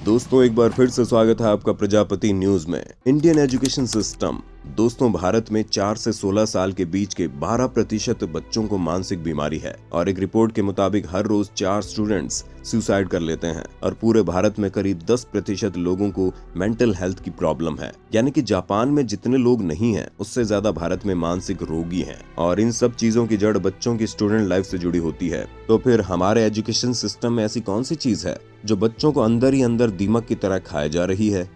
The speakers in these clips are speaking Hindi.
दोस्तों एक बार फिर से स्वागत है आपका प्रजापति न्यूज में। इंडियन एजुकेशन सिस्टम दोस्तों भारत में 4 से 16 साल के बीच के 12% बच्चों को मानसिक बीमारी है और एक रिपोर्ट के मुताबिक हर रोज 4 स्टूडेंट्स सुसाइड कर लेते हैं और पूरे भारत में करीब 10% लोगों को मेंटल हेल्थ की प्रॉब्लम है। यानी कि जापान में जितने लोग नहीं हैं उससे ज्यादा भारत में मानसिक रोगी हैं और इन सब चीजों की जड़ बच्चों की स्टूडेंट लाइफ से जुड़ी होती है। तो फिर हमारे एजुकेशन सिस्टम में ऐसी कौन सी चीज है जो बच्चों को अंदर ही अंदर दीमक की तरह खाए जा रही है?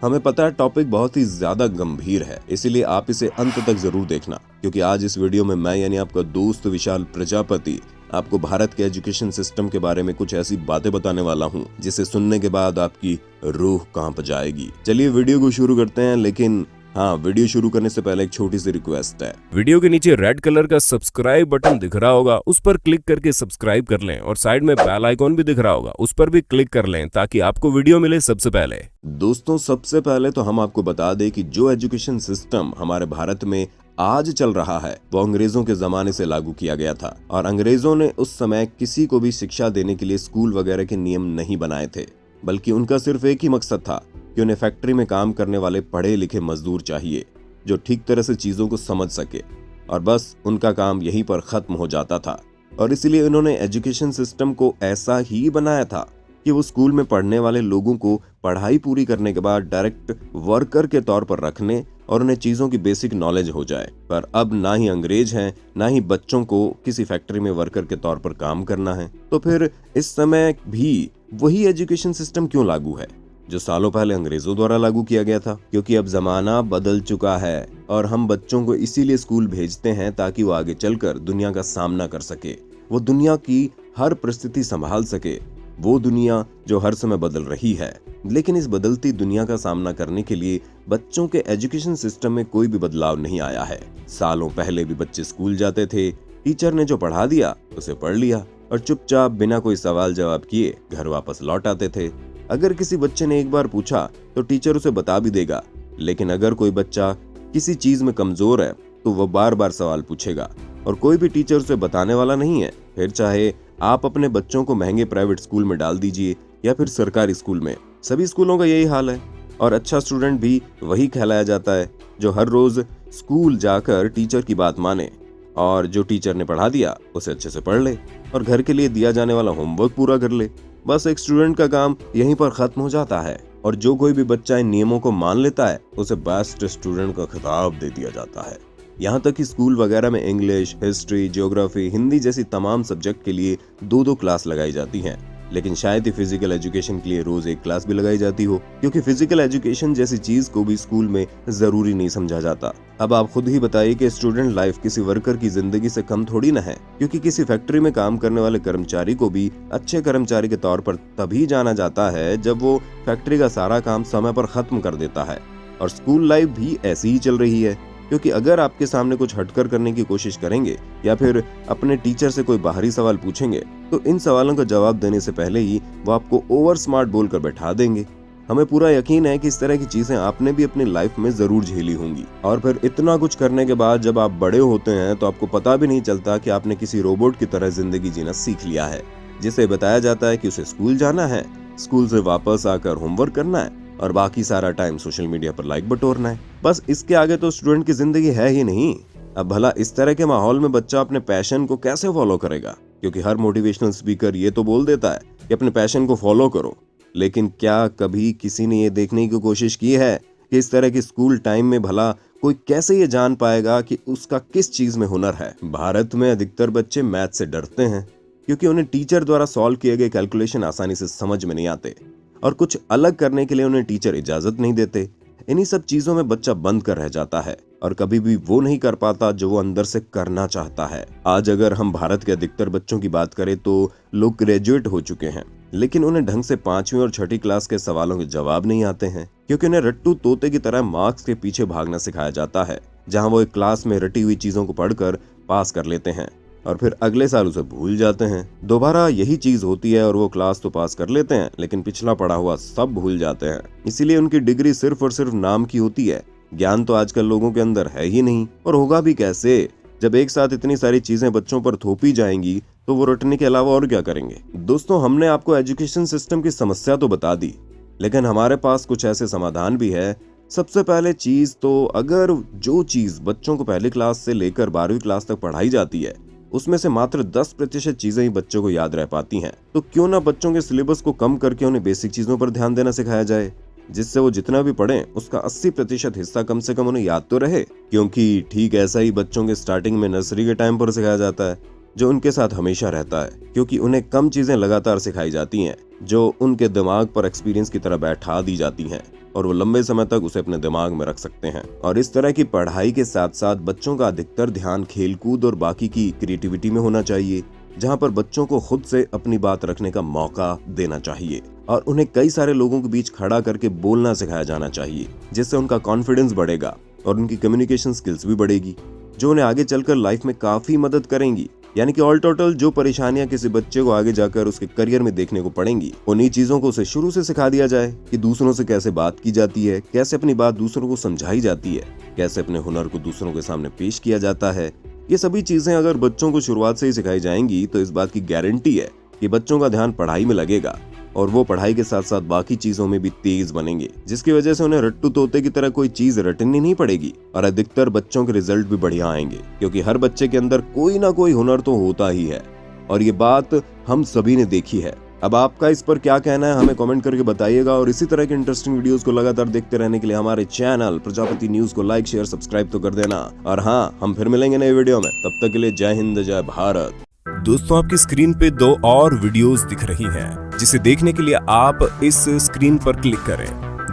हमें पता है टॉपिक बहुत ही ज्यादा गंभीर है, इसीलिए आप इसे अंत तक जरूर देखना, क्योंकि आज इस वीडियो में मैं यानी आपका दोस्त विशाल प्रजापति आपको भारत के एजुकेशन सिस्टम के बारे में कुछ ऐसी बातें बताने वाला हूं जिसे सुनने के बाद आपकी रूह कांप जाएगी। चलिए वीडियो को शुरू करते हैं, लेकिन हाँ, वीडियो शुरू करने से पहले एक छोटी सी रिक्वेस्ट है। वीडियो के नीचे रेड कलर का सब्सक्राइब बटन दिख रहा होगा, उस पर क्लिक करके सब्सक्राइब कर लें और साइड में बेल आइकॉन भी दिख रहा होगा, उस पर भी क्लिक कर लें ताकि आपको वीडियो मिले सबसे पहले। दोस्तों सबसे पहले तो हम आपको बता दें कि जो एजुकेशन सिस्टम हमारे भारत में आज चल रहा है वो अंग्रेजों के जमाने से लागू किया गया था और अंग्रेजों ने उस समय किसी को भी शिक्षा देने के लिए स्कूल वगैरह के नियम नहीं बनाए थे, बल्कि उनका सिर्फ एक ही मकसद था कि उन्हें फैक्ट्री में काम करने वाले पढ़े लिखे मजदूर चाहिए जो ठीक तरह से चीजों को समझ सके, और बस उनका काम यहीं पर खत्म हो जाता था। और इसलिए उन्होंने एजुकेशन सिस्टम को ऐसा ही बनाया था कि वो स्कूल में पढ़ने वाले लोगों को पढ़ाई पूरी करने के बाद डायरेक्ट वर्कर के तौर पर रखने और उन्हें चीजों की बेसिक नॉलेज हो जाए। पर अब ना ही अंग्रेज हैं ना ही बच्चों को किसी फैक्ट्री में वर्कर के तौर पर काम करना है। तो फिर इस समय भी वही एजुकेशन सिस्टम क्यों लागू है जो सालों पहले अंग्रेजों द्वारा लागू किया गया था? क्योंकि अब जमाना बदल चुका है और हम बच्चों को इसीलिए स्कूल भेजते हैं ताकि वो आगे चलकर दुनिया का सामना कर सके, वो दुनिया की हर परिस्थिति संभाल सके, वो दुनिया जो हर समय बदल रही है। लेकिन इस बदलती दुनिया का सामना करने के लिए बच्चों के एजुकेशन सिस्टम में कोई भी बदलाव नहीं आया है। सालों पहले भी बच्चे स्कूल जाते थे, टीचर ने जो पढ़ा दिया उसे पढ़ लिया और चुपचाप बिना कोई सवाल जवाब किए घर वापस लौट आते थे। अगर किसी बच्चे ने एक बार पूछा तो टीचर उसे बता भी देगा, लेकिन अगर कोई बच्चा किसी चीज में कमजोर है तो वह बार बार सवाल पूछेगा और कोई भी टीचर उसे बताने वाला नहीं है। फिर चाहे आप अपने बच्चों को महंगे प्राइवेट स्कूल में डाल दीजिए या फिर सरकारी स्कूल में, सभी स्कूलों का यही हाल है। और अच्छा स्टूडेंट भी वही कहलाया जाता है जो हर रोज स्कूल जाकर टीचर की बात माने और जो टीचर ने पढ़ा दिया उसे अच्छे से पढ़ ले और घर के लिए दिया जाने वाला होमवर्क पूरा कर ले। बस एक स्टूडेंट का काम यहीं पर खत्म हो जाता है और जो कोई भी बच्चा इन नियमों को मान लेता है उसे बेस्ट स्टूडेंट का खिताब दे दिया जाता है। यहाँ तक कि स्कूल वगैरह में इंग्लिश, हिस्ट्री, ज्योग्राफी, हिंदी जैसी तमाम सब्जेक्ट के लिए 2-2 क्लास लगाई जाती हैं। लेकिन शायद ही फिजिकल एजुकेशन के लिए रोज 1 क्लास भी लगाई जाती हो, क्योंकि फिजिकल एजुकेशन जैसी चीज को भी स्कूल में जरूरी नहीं समझा जाता। अब आप खुद ही बताइए कि स्टूडेंट लाइफ किसी वर्कर की जिंदगी से कम थोड़ी ना है, क्योंकि किसी फैक्ट्री में काम करने वाले कर्मचारी को भी अच्छे कर्मचारी के तौर पर तभी जाना जाता है जब वो फैक्ट्री का सारा काम समय पर खत्म कर देता है। और स्कूल लाइफ भी ऐसी ही चल रही है, क्योंकि अगर आपके सामने कुछ हटकर करने की कोशिश करेंगे या फिर अपने टीचर से कोई बाहरी सवाल पूछेंगे तो इन सवालों का जवाब देने से पहले ही वो आपको ओवर स्मार्ट बोलकर बैठा देंगे। हमें पूरा यकीन है कि इस तरह की चीजें आपने भी अपनी लाइफ में जरूर झेली होंगी। और फिर इतना कुछ करने के बाद जब आप बड़े होते हैं तो आपको पता भी नहीं चलता कि आपने किसी रोबोट की तरह जिंदगी जीना सीख लिया है, जिसे बताया जाता है कि उसे स्कूल जाना है, स्कूल से वापस आकर होमवर्क करना है और बाकी सारा टाइम सोशल मीडिया पर लाइक बटोरना है। बस इसके आगे तो स्टूडेंट की जिंदगी है ही नहीं। अब भला इस तरह के माहौल में बच्चा अपने पैशन को कैसे फॉलो करेगा? क्योंकि हर मोटिवेशनल स्पीकर ये तो बोल देता है कि अपने पैशन को फॉलो करो, लेकिन क्या कभी किसी ने ये देखने की कोशिश की है कि इस तरह की स्कूल टाइम में भला कोई कैसे ये जान पाएगा कि उसका किस चीज में हुनर है? भारत में अधिकतर बच्चे मैथ से डरते हैं क्योंकि उन्हें टीचर द्वारा सॉल्व किए गए कैलकुलेशन आसानी से समझ में नहीं आते और कुछ अलग करने के लिए उन्हें टीचर इजाजत नहीं देते। इन्हीं सब चीजों में बच्चा बंद कर रह जाता है और कभी भी वो नहीं कर पाता जो वो अंदर से करना चाहता है। आज अगर हम भारत के अधिकतर बच्चों की बात करें तो लोग ग्रेजुएट हो चुके हैं, लेकिन उन्हें ढंग से 5वीं और 6ठी क्लास के सवालों के जवाब नहीं आते हैं, क्योंकि उन्हें रट्टू तोते की तरह मार्क्स के पीछे भागना सिखाया जाता है, जहां वो एक क्लास में रटी हुई चीजों को पढ़कर पास कर लेते हैं और फिर अगले साल उसे भूल जाते हैं। दोबारा यही चीज होती है और वो क्लास तो पास कर लेते हैं, लेकिन पिछला पढ़ा हुआ सब भूल जाते हैं। इसीलिए उनकी डिग्री सिर्फ और सिर्फ नाम की होती है। ज्ञान तो आजकल लोगों के अंदर है ही नहीं, और होगा भी कैसे जब एक साथ इतनी सारी चीजें बच्चों पर थोपी जाएंगी तो वो रटने के अलावा और क्या करेंगे? दोस्तों, हमने आपको एजुकेशन सिस्टम की समस्या तो बता दी, लेकिन हमारे पास कुछ ऐसे समाधान भी है। सबसे पहले चीज तो, अगर जो चीज बच्चों को पहली क्लास से लेकर 12वीं क्लास तक पढ़ाई जाती है उसमें से मात्र 10% चीजें ही बच्चों को याद रह पाती हैं, तो क्यों ना बच्चों के सिलेबस को कम करके उन्हें बेसिक चीजों पर ध्यान देना सिखाया जाए, जिससे वो जितना भी पढ़ें उसका 80% हिस्सा कम से कम उन्हें याद तो रहे। क्योंकि ठीक ऐसा ही बच्चों के स्टार्टिंग में नर्सरी के टाइम पर सिखाया जाता है, जो उनके साथ हमेशा रहता है, क्योंकि उन्हें कम चीजें लगातार सिखाई जाती हैं जो उनके दिमाग पर एक्सपीरियंस की तरह बैठा दी जाती हैं और वो लंबे समय तक उसे अपने दिमाग में रख सकते हैं। और इस तरह की पढ़ाई के साथ साथ बच्चों का अधिकतर ध्यान खेलकूद और बाकी की क्रिएटिविटी में होना चाहिए, जहां पर बच्चों को खुद से अपनी बात रखने का मौका देना चाहिए और उन्हें कई सारे लोगों के बीच खड़ा करके बोलना सिखाया जाना चाहिए, जिससे उनका कॉन्फिडेंस बढ़ेगा और उनकी कम्युनिकेशन स्किल्स भी बढ़ेगी, जो उन्हें आगे चलकर लाइफ में काफी मदद करेंगी। यानी कि ऑल टोटल जो परेशानियां किसी बच्चे को आगे जाकर उसके करियर में देखने को पड़ेंगी, उन्हीं चीजों को उसे शुरू से सिखा दिया जाए कि दूसरों से कैसे बात की जाती है, कैसे अपनी बात दूसरों को समझाई जाती है, कैसे अपने हुनर को दूसरों के सामने पेश किया जाता है। ये सभी चीजें अगर बच्चों को शुरुआत से ही सिखाई जाएंगी तो इस बात की गारंटी है कि बच्चों का ध्यान पढ़ाई में लगेगा और वो पढ़ाई के साथ साथ बाकी चीजों में भी तेज बनेंगे, जिसकी वजह से उन्हें रट्टू तोते की तरह कोई चीज रटनी नहीं पड़ेगी और अधिकतर बच्चों के रिजल्ट भी बढ़िया आएंगे, क्योंकि हर बच्चे के अंदर कोई ना कोई हुनर तो होता ही है और ये बात हम सभी ने देखी है। अब आपका इस पर क्या कहना है हमें कमेंट करके बताइएगा और इसी तरह के इंटरेस्टिंग वीडियोस को लगातार देखते रहने के लिए हमारे चैनल प्रजापति न्यूज को लाइक शेयर सब्सक्राइब तो कर देना। और हाँ, हम फिर मिलेंगे नए वीडियो में, तब तक के लिए जय हिंद जय भारत। दोस्तों, आपकी स्क्रीन पे 2 और वीडियोस दिख रही हैं, जिसे देखने के लिए आप इस स्क्रीन पर क्लिक करें।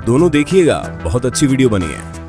दोनों देखिएगा, बहुत अच्छी वीडियो बनी है।